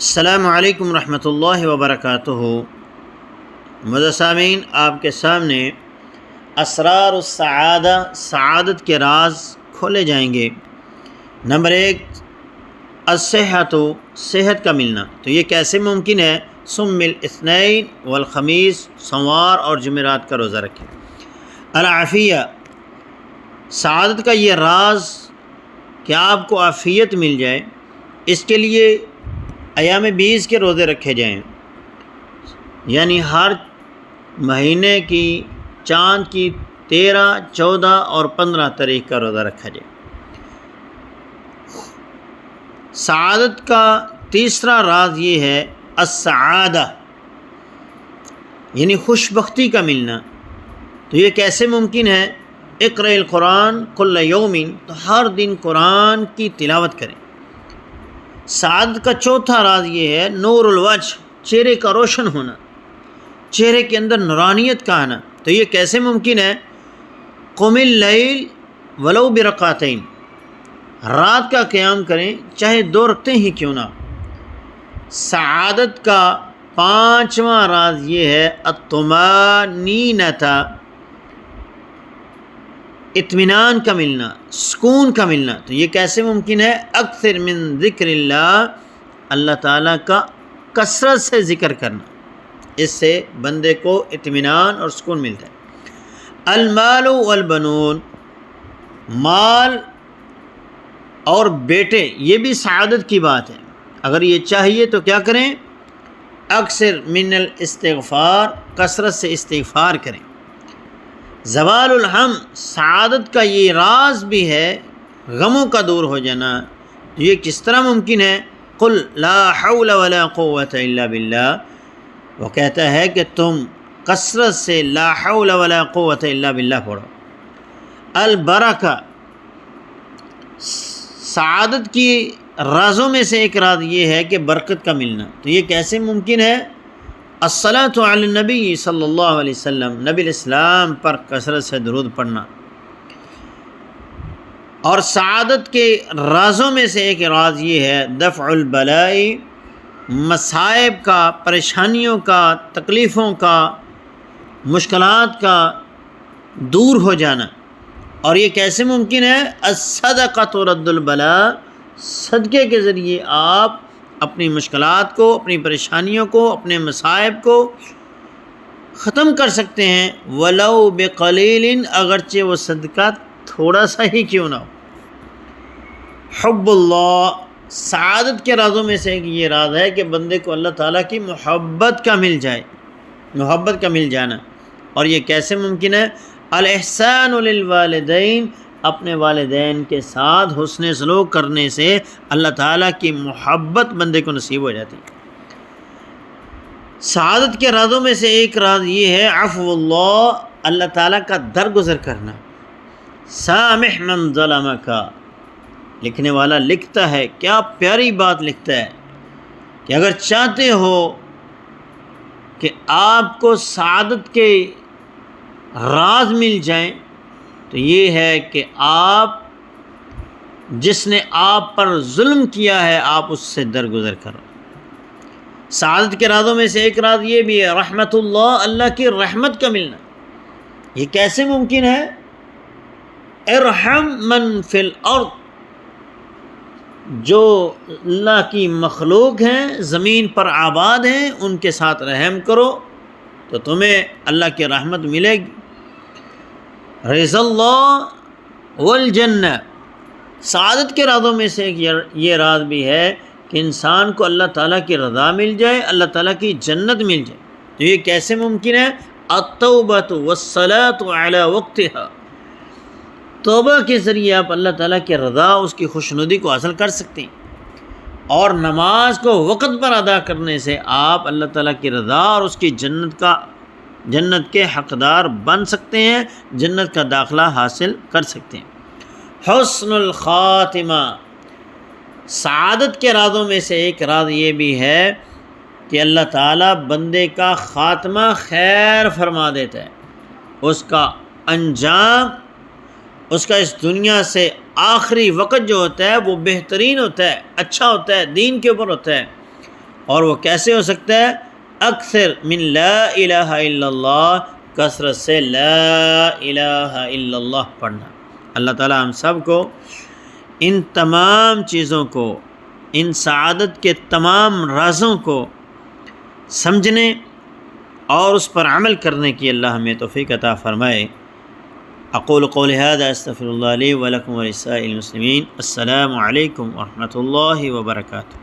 السلام علیکم ورحمۃ اللہ وبرکاتہ۔ معزز سامعین، آپ کے سامنے اسرار السعادہ، سعادت کے راز کھولے جائیں گے۔ نمبر 1، الصحت، صحت کا ملنا۔ تو یہ کیسے ممکن ہے؟ صم الاثنین والخمیس، سوموار اور جمعرات کا روزہ رکھیں۔ العافیہ، سعادت کا یہ راز کہ آپ کو عافیت مل جائے، اس کے لیے ایام 20 کے روزے رکھے جائیں، یعنی ہر مہینے کی چاند کی 13، 14 اور 15 تاریخ کا روزہ رکھا جائے۔ سعادت کا تیسرا راز یہ ہے السعادہ، یعنی خوش بختی کا ملنا۔ تو یہ کیسے ممکن ہے؟ اقرأ القرآن کل یوم، تو ہر دن قرآن کی تلاوت کریں۔ سعادت کا چوتھا راز یہ ہے نور الوجہ، چہرے کا روشن ہونا، چہرے کے اندر نورانیت کا آنا۔ تو یہ کیسے ممکن ہے؟ قم اللیل ولو برکعتین، رات کا قیام کریں چاہے 2 رکعتیں ہی کیوں نہ۔ سعادت کا 5واں راز یہ ہے الطمانینۃ، اطمینان کا ملنا، سکون کا ملنا۔ تو یہ کیسے ممکن ہے؟ اکثر من ذکر اللہ، اللہ تعالیٰ کا کثرت سے ذکر کرنا، اس سے بندے کو اطمینان اور سکون ملتا ہے۔ المال والبنون، مال اور بیٹے، یہ بھی سعادت کی بات ہے۔ اگر یہ چاہیے تو کیا کریں؟ اکثر من الاستغفار، کثرت سے استغفار کریں۔ زوال الہم، سعادت کا یہ راز بھی ہے غموں کا دور ہو جانا۔ یہ کس طرح ممکن ہے؟ قل لا حول ولا قوة الا باللہ، وہ کہتا ہے کہ تم کثرت سے لا حول ولا قوة الا باللہ پڑھو۔ البرکہ، سعادت کی رازوں میں سے ایک راز یہ ہے کہ برکت کا ملنا۔ تو یہ کیسے ممکن ہے؟ الصلاۃ علی النبی صلی اللہ علیہ وسلم، نبی الاسلام پر کثرت سے درود پڑھنا۔ اور سعادت کے رازوں میں سے ایک راز یہ ہے دفع البلاء، مصائب کا، پریشانیوں کا، تکلیفوں کا، مشکلات کا دور ہو جانا۔ اور یہ کیسے ممکن ہے؟ الصدقۃ رد البلاء، صدقے کے ذریعے آپ اپنی مشکلات کو، اپنی پریشانیوں کو، اپنے مصائب کو ختم کر سکتے ہیں۔ ولو بقلیل، اگرچہ وہ صدقہ تھوڑا سا ہی کیوں نہ ہو۔ حب اللہ، سعادت کے رازوں میں سے ایک یہ راز ہے کہ بندے کو اللہ تعالیٰ کی محبت کا مل جائے، محبت کا مل جانا۔ اور یہ کیسے ممکن ہے؟ الاحسان للوالدین، اپنے والدین کے ساتھ حسن سلوک کرنے سے اللہ تعالیٰ کی محبت بندے کو نصیب ہو جاتی ہے۔ سعادت کے رازوں میں سے ایک راز یہ ہے عفو اللہ، اللہ تعالیٰ کا درگزر کرنا۔ سامح من ظلمک، لکھنے والا لکھتا ہے، کیا پیاری بات لکھتا ہے کہ اگر چاہتے ہو کہ آپ کو سعادت کے راز مل جائیں تو یہ ہے کہ آپ جس نے آپ پر ظلم کیا ہے آپ اس سے درگزر کرو۔ سعادت کے رازوں میں سے ایک راز یہ بھی ہے رحمت اللہ، اللہ کی رحمت کا ملنا۔ یہ کیسے ممکن ہے؟ ارحم من فی الارض، جو اللہ کی مخلوق ہیں، زمین پر آباد ہیں، ان کے ساتھ رحم کرو تو تمہیں اللہ کی رحمت ملے گی۔ رضا اللہ والجنہ، سعادت کے رازوں میں سے یہ راز بھی ہے کہ انسان کو اللہ تعالیٰ کی رضا مل جائے، اللہ تعالیٰ کی جنت مل جائے۔ تو یہ کیسے ممکن ہے؟ التوبۃ والصلاۃ علی وقتہا، توبہ کے ذریعے آپ اللہ تعالیٰ کی رضا، اس کی خوشنودی کو حاصل کر سکتے ہیں، اور نماز کو وقت پر ادا کرنے سے آپ اللہ تعالیٰ کی رضا اور اس کی جنت کے حقدار بن سکتے ہیں، جنت کا داخلہ حاصل کر سکتے ہیں۔ حسن الخاتمہ، سعادت کے رازوں میں سے ایک راز یہ بھی ہے کہ اللہ تعالیٰ بندے کا خاتمہ خیر فرما دیتا ہے، اس کا انجام، اس کا اس دنیا سے آخری وقت جو ہوتا ہے وہ بہترین ہوتا ہے، اچھا ہوتا ہے، دین کے اوپر ہوتا ہے۔ اور وہ کیسے ہو سکتا ہے؟ اکثر من لا الہ الا اللہ، کثرت سے لا الہ الا اللہ پڑھنا۔ اللہ تعالی ہم سب کو ان تمام چیزوں کو، ان سعادت کے تمام رازوں کو سمجھنے اور اس پر عمل کرنے کی اللہ ہمیں توفیق عطا فرمائے۔ اقول قولی ھذا استغفر اللہ لی ولکم ولسائر المسلمین۔ السلام علیکم ورحمۃ اللہ وبرکاتہ۔